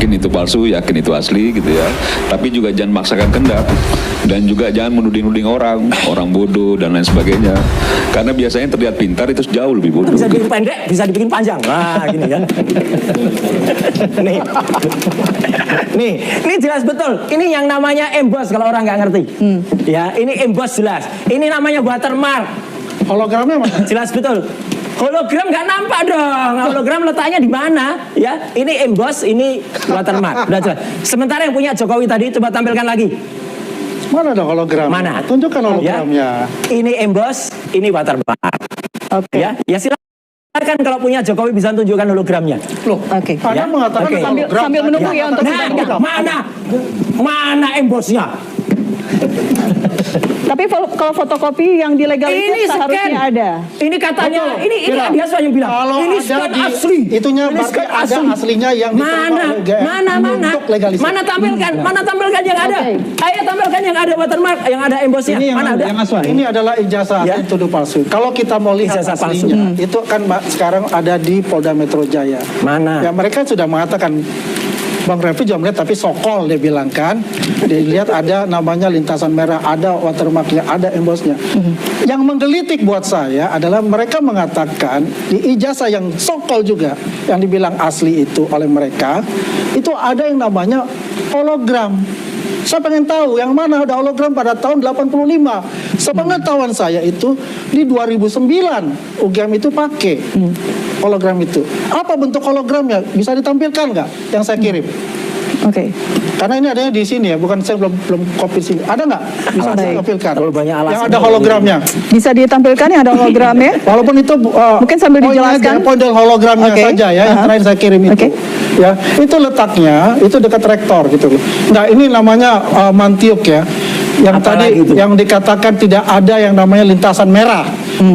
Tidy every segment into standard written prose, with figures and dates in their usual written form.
yakin itu palsu, yakin itu asli gitu ya. Tapi juga jangan maksakan kehendak dan juga jangan menuding-nuding orang bodoh dan lain sebagainya. Karena biasanya terlihat pintar itu jauh lebih bodoh. Bisa dibikin pendek, bisa dibikin panjang. Nah, gini kan. Ini jelas betul. Ini yang namanya emboss kalau orang nggak ngerti. Ya, ini emboss jelas. Ini namanya watermark. Hologramnya mana? Jelas betul. Hologram nggak nampak dong. Hologram letaknya di mana? Ya, ini emboss, ini watermark. Udah jelas. Sementara yang punya Jokowi tadi coba tampilkan lagi. Mana ada hologram? Mana? Tunjukkan hologramnya. Ya, ini emboss, ini watermark. Oke. Ya silakan kalau punya Jokowi bisa tunjukkan hologramnya. Loh, Oke. Anda mengatakan hologram. Sambil menunggu ya untuk mana embossnya? Tapi kalau fotokopi yang dilegalisir seharusnya ada. Ini katanya, Betul. ini dia yang bilang. Kalau Ini ada scan di asli. itunya Ini berarti scan ada asli. aslinya yang diterima oleh GM untuk legalisir. Mana tampilkan yang ada. Ayo tampilkan yang ada watermark, yang ada embossnya. Ini Mana ada? Ini adalah ijazah Ya. itu tuduh palsu. Kalau kita mau lihat Ijazah palsu. aslinya, itu kan sekarang ada di Polda Metro Jaya. Mana? Ya mereka sudah mengatakan, Bang Refli juga melihat, tapi sokol dia bilang kan, dilihat ada namanya lintasan merah, ada watermarknya, ada embossnya. Yang menggelitik buat saya adalah mereka mengatakan di ijazah yang sokol juga, yang dibilang asli itu oleh mereka, itu ada yang namanya hologram. Saya pengen tahu yang mana ada hologram pada tahun 85. Sepengetahuan saya itu di 2009 UGM itu pakai hologram itu. Apa bentuk hologramnya? Bisa ditampilkan nggak yang saya kirim? Oke. Karena ini adanya di sini ya, bukan saya belum copy sini. Ada nggak? Bisa Baik. ditampilkan. Terlalu banyak alasan. Yang ada hologramnya. Bisa ditampilkan yang ada hologramnya? Walaupun itu Mungkin sambil dijelaskan. Model hologramnya Oke. saja ya, yang terakhir saya kirim itu. Oke. Ya, itu letaknya itu dekat rektor gitu loh. Nah, ini namanya Mantiuk ya. Yang Apalagi tadi itu? yang dikatakan tidak ada yang namanya lintasan merah.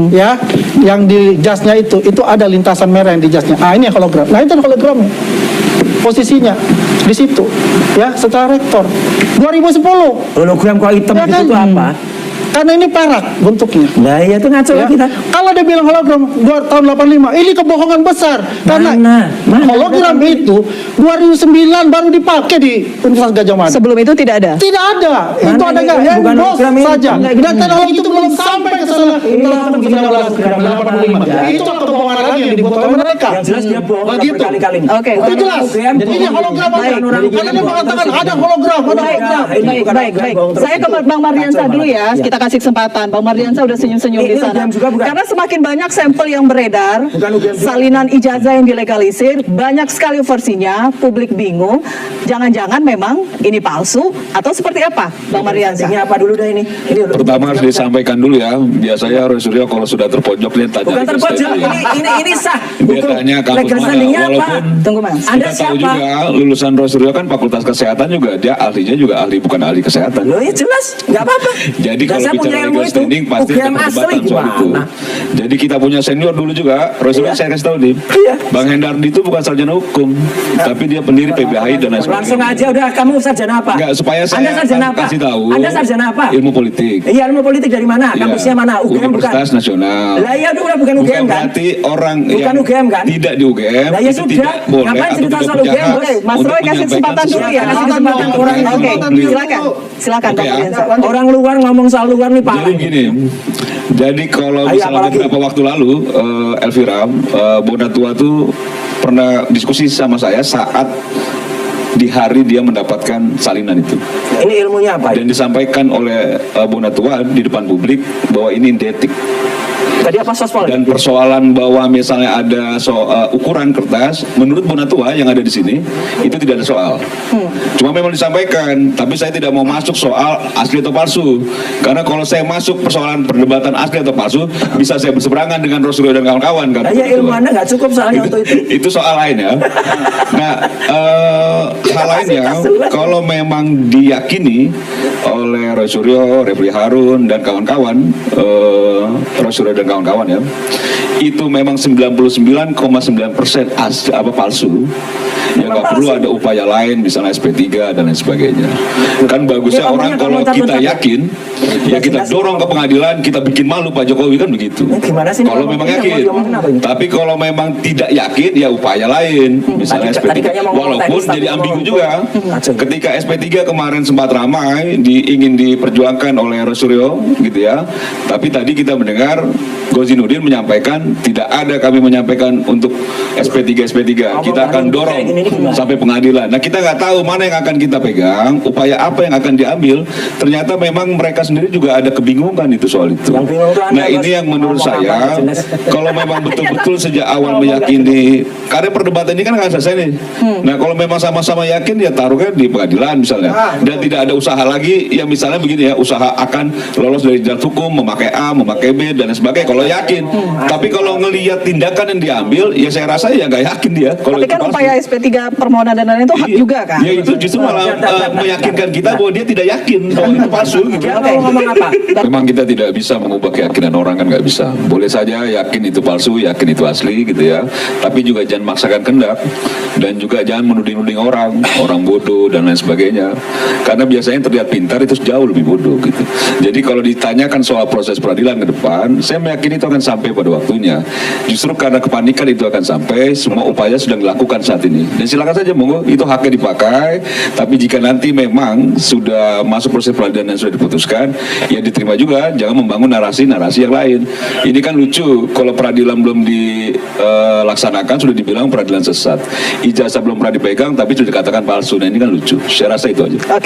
Ya, yang di jasnya itu ada lintasan merah yang di jasnya. Ah, ini hologram. Nah, itu hologramnya. Posisinya di situ ya, setelah rektor 2010. Hologram kok hitam Ya gitu kan? tuh apa? Karena ini perak bentuknya. Nah, ya itu ngaco Ya. kita. Kalau dia bilang hologram tahun 85, ini kebohongan besar. Karena Mana? hologram itu 2009 baru dipakai di Universitas Gajah Mada. Sebelum itu tidak ada. Tidak ada. Mana Itu ada ini? nggak? Bukan Emboss hologram ini. saja. Enggak, Dan gini. teknologi itu belum sampai ke sana. Tahun 1985. Ya. Itu kebohongan lagi yang dibuat oleh mereka. Yang jelas dia bohong Begitu. berkali-kali. Oke. Itu jelas. Ini hologram aja. Karena dia mengatakan ada hologram, ada hologram. Baik. Saya ke Bang Mardiansyah dulu ya. Kita kasih kesempatan. Bang Mardiansyah udah senyum-senyum di Ini sana. UGM juga bukan? Karena semakin banyak sampel yang beredar, Bukan UGM juga. salinan ijazah yang dilegalisir, banyak sekali versinya, publik bingung. Jangan-jangan memang ini palsu atau seperti apa, Bang Mardiansyah? Ini apa dulu dah ini? Pertama harus disampaikan dulu ya, biasanya Roy Suryo kalau sudah terpojok dia tanya Bukan ke terpojok, standing. ini sah. Dia tanya kampus Legal mana, standingnya apa? walaupun Tunggu Mas. Anda kita tahu siapa? juga lulusan Roy Suryo kan fakultas kesehatan juga, dia ahlinya juga ahli, bukan ahli kesehatan. Loh ya jelas, nggak apa-apa. Jadi Dan kalau saya punya bicara ilmu legal itu. standing pasti ada UGM asli perdebatan soal itu. gimana? Jadi kita punya senior dulu juga, Roy Suryo Iya. saya kasih tahu nih, Iya. Bang Hendardi itu bukan sarjana hukum, tapi dia pendiri PBHI dan lain sebagainya. Langsung aja udah, kamu sarjana apa? Enggak, supaya saya Anda sarjana apa? kasih tahu. Anda sarjana apa? Ilmu politik. Iya, ilmu politik dari mana? Iya. Kampusnya mana? UGM bukan? Universitas Nasional. Lah iya udah bukan UGM kan? Berarti orang Bukan yang UGM kan? tidak di UGM Lah ya itu sudah. tidak boleh Ngapain atau cerita tidak soal punya UGM, hak Bos? Mas untuk Roy kasih menyampaikan kesempatan dulu ya, kasih sesuatu. kesempatan ke orang. Oke, Beliau. silakan Oke, Bang ya. Mardiansyah. Orang luar ngomong soal luar nih Pak. Jadi gini, jadi kalau Ayo, misalnya apalagi? beberapa waktu lalu Elvira Bonda Tua tuh pernah diskusi sama saya saat di hari dia mendapatkan salinan itu, Ini ilmunya apa? dan disampaikan oleh Bonda Tua di depan publik bahwa ini identik. Tadi apa sospol? Dan persoalan bahwa misalnya ada ukuran kertas, menurut Bonatua yang ada di sini itu tidak ada soal. Cuma memang disampaikan, tapi saya tidak mau masuk soal asli atau palsu. Karena kalau saya masuk persoalan perdebatan asli atau palsu, bisa saya berseberangan dengan Roy Suryo dan kawan-kawan. Kan? Ya ilmu Anda nggak cukup soalnya untuk itu. Itu soal lain ya. Nah, hal lainnya, kalau memang diyakini oleh Roy Suryo, Refli Harun dan kawan-kawan, Roy Suryo dan kawan-kawan ya, itu memang 99,9% palsu. Ya nggak perlu ada upaya lain, misalnya SP3 dan lain sebagainya. Kan bagusnya Ya, orang omongnya kalau kamu kita cabut-cabut. yakin, ya kita dorong ke pengadilan, kita bikin malu Pak Jokowi kan begitu. Gimana sih ini Kalau ngomongnya? memang Mau yakin, diomongin apa ini? tapi kalau memang tidak yakin, ya upaya lain, misalnya Tadi SP3. kayaknya mau ngomong Walaupun teknis, jadi tapi ambigu ngomong- juga. Ketika SP3 kemarin sempat ramai, ingin diperjuangkan oleh Rosuryo, gitu ya. Tapi tadi kita mendengar Gozinuddin menyampaikan tidak ada kami menyampaikan untuk SP3. Kita akan dorong kayak gini nih gimana? sampai pengadilan. Nah kita nggak tahu mana yang akan kita pegang, upaya apa yang akan diambil. Ternyata memang mereka sendiri juga ada kebingungan itu soal itu. Yang bingung itu Anda, Nah ini Bos. yang menurut Ngomong apa saya, nggak jelas. kalau memang betul-betul sejak awal meyakini, karena perdebatan ini kan nggak selesai nih. Nah kalau memang sama-sama yakin ya taruhnya di pengadilan misalnya, dan tidak ada usaha lagi, ya misalnya begini ya, usaha akan lolos dari jerat hukum, memakai A, memakai B dan lain sebagainya. Kalau yakin, tapi kalau ngelihat tindakan yang diambil, ya saya rasa ya nggak yakin dia. Kalau Tapi itu kan palsu. upaya SP3 permohonan dan lain-lain itu hak Iya. juga kan? Ya itu justru malah meyakinkan kita bahwa dia tidak yakin bahwa itu palsu gitu. Dia mau ngomong apa? Memang kita tidak bisa mengubah keyakinan orang, kan nggak bisa. Boleh saja yakin itu palsu, yakin itu asli gitu ya. Tapi juga jangan maksakan kehendak dan juga jangan menuding-nuding orang bodoh dan lain sebagainya. Karena biasanya yang terlihat pintar itu jauh lebih bodoh gitu. Jadi kalau ditanyakan soal proses peradilan ke depan, saya meyakini itu akan sampai pada waktunya. Justru karena kepanikan itu akan sampai, semua upaya sedang dilakukan saat ini. Dan silakan saja monggo, itu haknya dipakai. Tapi jika nanti memang sudah masuk proses peradilan dan sudah diputuskan, ya diterima juga. Jangan membangun narasi-narasi yang lain. Ini kan lucu, kalau peradilan belum dilaksanakan sudah dibilang peradilan sesat. Ijazah belum pernah dipegang tapi sudah dikatakan palsu. Nah ini kan lucu. Saya rasa itu aja. Oke.